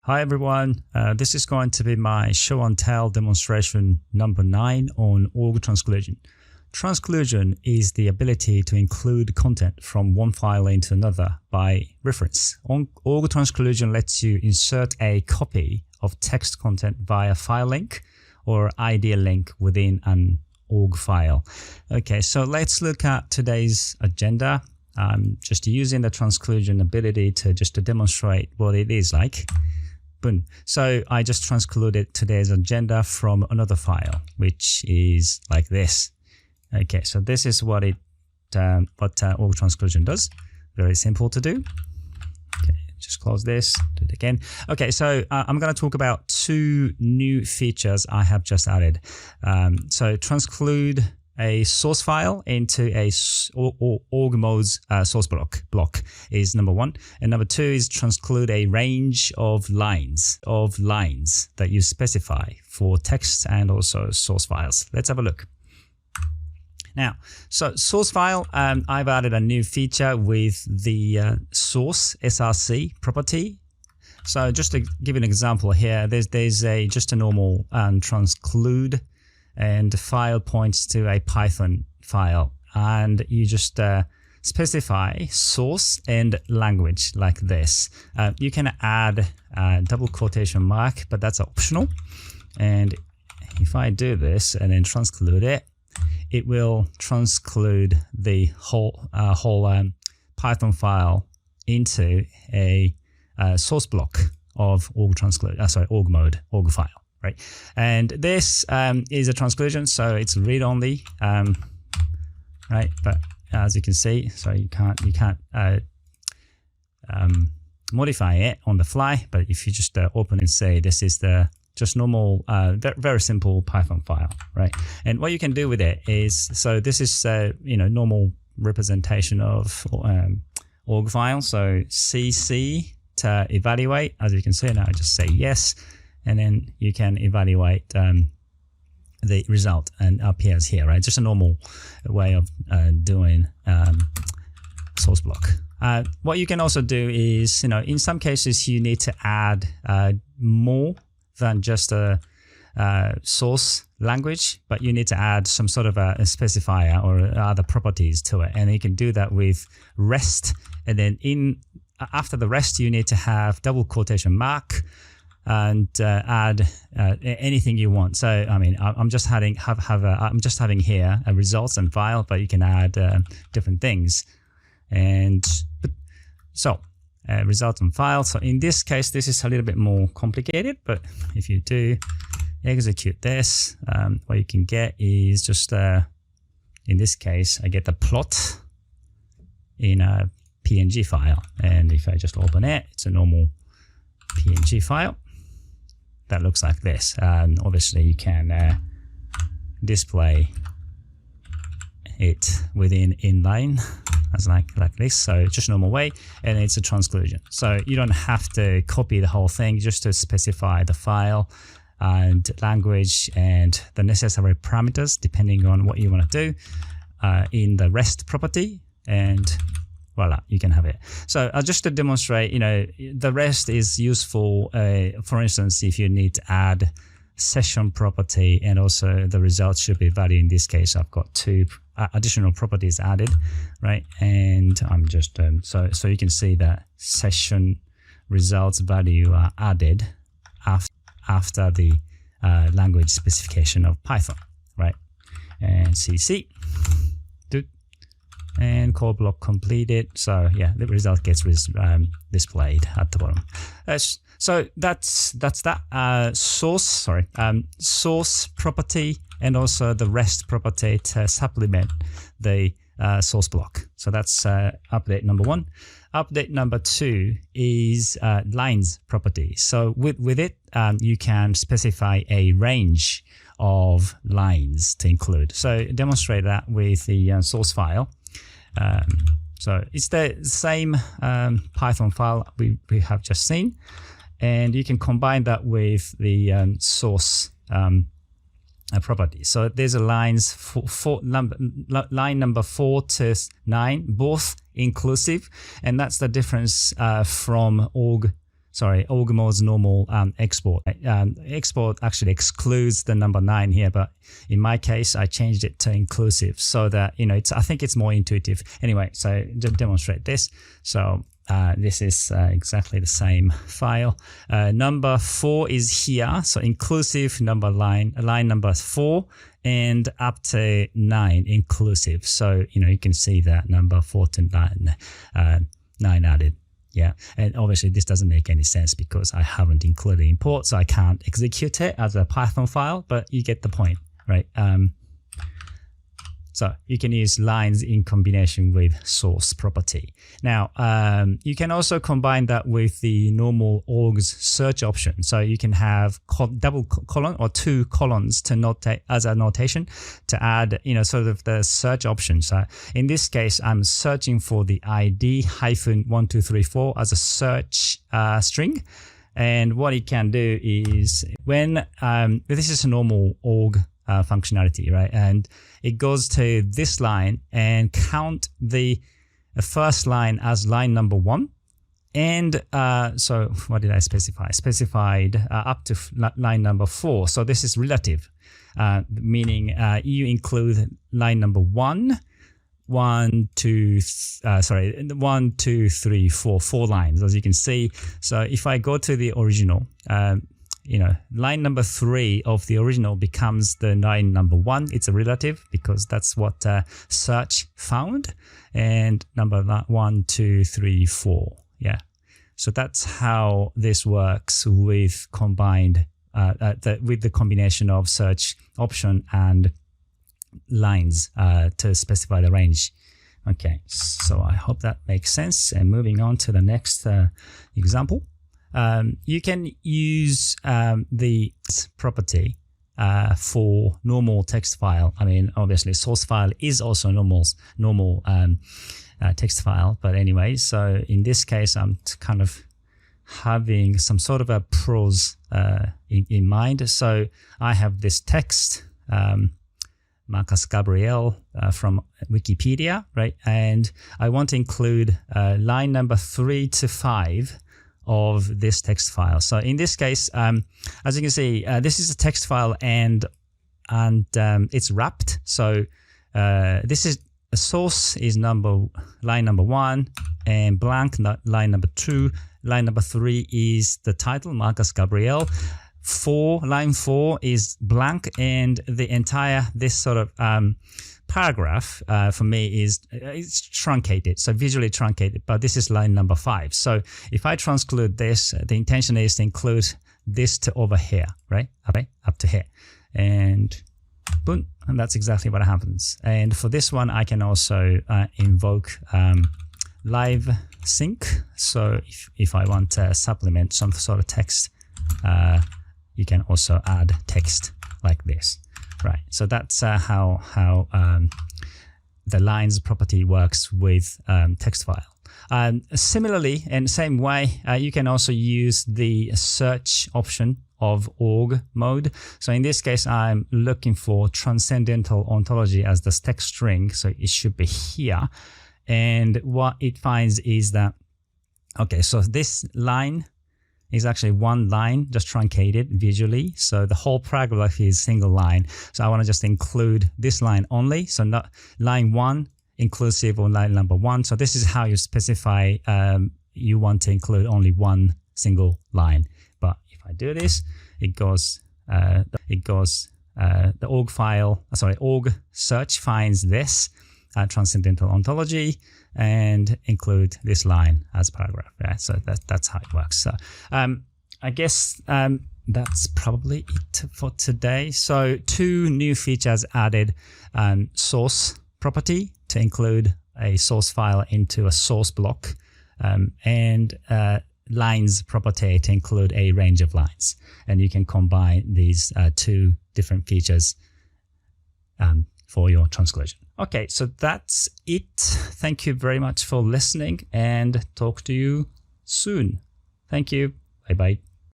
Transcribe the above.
Hi everyone, this is going to be my show and tell demonstration number 9 on Org-transclusion. Transclusion is the ability to include content from one file into another by reference. Org-transclusion lets you insert a copy of text content via file link or IDEA link within an org file. Okay, so let's look at today's agenda. I'm just using the transclusion ability to demonstrate what it is like. Boom. So I just transcluded today's agenda from another file, which is like this. Okay, so this is what Org-transclusion does. Very simple to do. Okay, just close this, do it again. Okay, so I'm going to talk about 2 new features I have just added. So transclude a source file into a org mode's source block is number 1, and number 2 is transclude a range of lines that you specify for text and also source files. Let's have a look. Now, so source file, I've added a new feature with the source src property. So just to give you an example here, there's just a normal transclude, and the file points to a Python file, and you just specify source and language like this. You can add a double quotation mark, but that's optional. And if I do this and then transclude it, it will transclude the whole Python file into a source block of org mode, org file. Right, and this is a transclusion, so it's read-only, right? But as you can see, so you can't modify it on the fly. But if you just open and say this is the just normal, very simple Python file, right? And what you can do with it is, so this is normal representation of org file. So cc to evaluate, as you can see now, I just say yes. And then you can evaluate the result and appears here, right? Just a normal way of doing source block. What you can also do is, in some cases you need to add more than just a source language, but you need to add some sort of a specifier or other properties to it. And you can do that with REST. And then after the REST, you need to have double quotation mark and add anything you want. So I mean, I'm just having here a results and file, but you can add different things. And so result and file. So in this case, this is a little bit more complicated, but if you do execute this, what you can get is just in this case, I get the plot in a PNG file, and if I just open it, it's a normal PNG file that looks like this. And obviously you can display it within inline as like this. So just normal way, and it's a transclusion. So you don't have to copy the whole thing, just to specify the file and language and the necessary parameters depending on what you want to do in the REST property, and voila, you can have it. So just to demonstrate, the REST is useful, for instance, if you need to add session property, and also the results should be valid. In this case, I've got 2 additional properties added, right? And I'm just, so you can see that session results value are added after the language specification of Python, right? And cc. And call block completed. So yeah, the result gets displayed at the bottom. So that's that source property, and also the REST property to supplement the source block. So that's update number 1. Update number 2 is lines property. So with it, you can specify a range of lines to include. So demonstrate that with the source file. So it's the same Python file we have just seen, and you can combine that with the source property. So there's a line number 4 to 9, both inclusive, and that's the difference from org org mode's normal export. Export actually excludes the number 9 here, but in my case, I changed it to inclusive so that, I think it's more intuitive. Anyway, so to demonstrate this, so this is exactly the same file. Number 4 is here, so inclusive number line number 4, and up to 9 inclusive. So, you can see that number 4 to 9 added. Yeah, and obviously this doesn't make any sense because I haven't included import, so I can't execute it as a Python file, but you get the point, right? So you can use lines in combination with source property. Now, you can also combine that with the normal org's search option. So you can have double colon or 2 colons to notate as a notation to add, sort of the search option. So in this case, I'm searching for the ID -1234 as a search string. And what it can do is when this is a normal org functionality, right? And it goes to this line and count the first line as line number 1. And so what did I specify? Specified up to line number 4. So this is relative, meaning you include line number 1, 1, 2, 3, 4, 4 lines, as you can see. So if I go to the original, line number 3 of the original becomes the line number 1. It's a relative because that's what search found. And number 1, 2, 3, 4. Yeah. So that's how this works with combined, with the combination of search option and lines to specify the range. Okay. So I hope that makes sense. And moving on to the next example. You can use the property for normal text file. I mean, obviously, source file is also normal text file. But anyway, so in this case, I'm kind of having some sort of a prose in mind. So I have this text, Marcus Gabriel from Wikipedia, right? And I want to include line number 3 to 5 of this text file. So in this case, as you can see, this is a text file and it's wrapped. So this is a source is line number 1 and blank line number 2. Line number 3 is the title, Marcus Gabriel. Line 4 is blank, and the entire this sort of paragraph for me is it's truncated, so visually truncated, but this is line number 5. So if I transclude this, the intention is to include this to over here, right? Up to here, and boom, and that's exactly what happens. And for this one, I can also invoke live sync. So if I want to supplement some sort of text, you can also add text like this. Right, so that's how the lines property works with text file. Similarly, in the same way, you can also use the search option of org mode. So in this case, I'm looking for transcendental ontology as the text string, so it should be here. And what it finds is that, okay, so this line is actually one line, just truncated visually. So the whole paragraph is single line. So I want to just include this line only. So not line 1 inclusive or line number 1. So this is how you specify you want to include only one single line. But if I do this, it goes the org file, org search finds this transcendental ontology and include this line as paragraph. Yeah, so that's how it works. So I guess that's probably it for today. So 2 new features added: source property to include a source file into a source block, and lines property to include a range of lines. And you can combine these 2 different features for your transclusion. Okay, so that's it. Thank you very much for listening, and talk to you soon. Thank you. Bye-bye.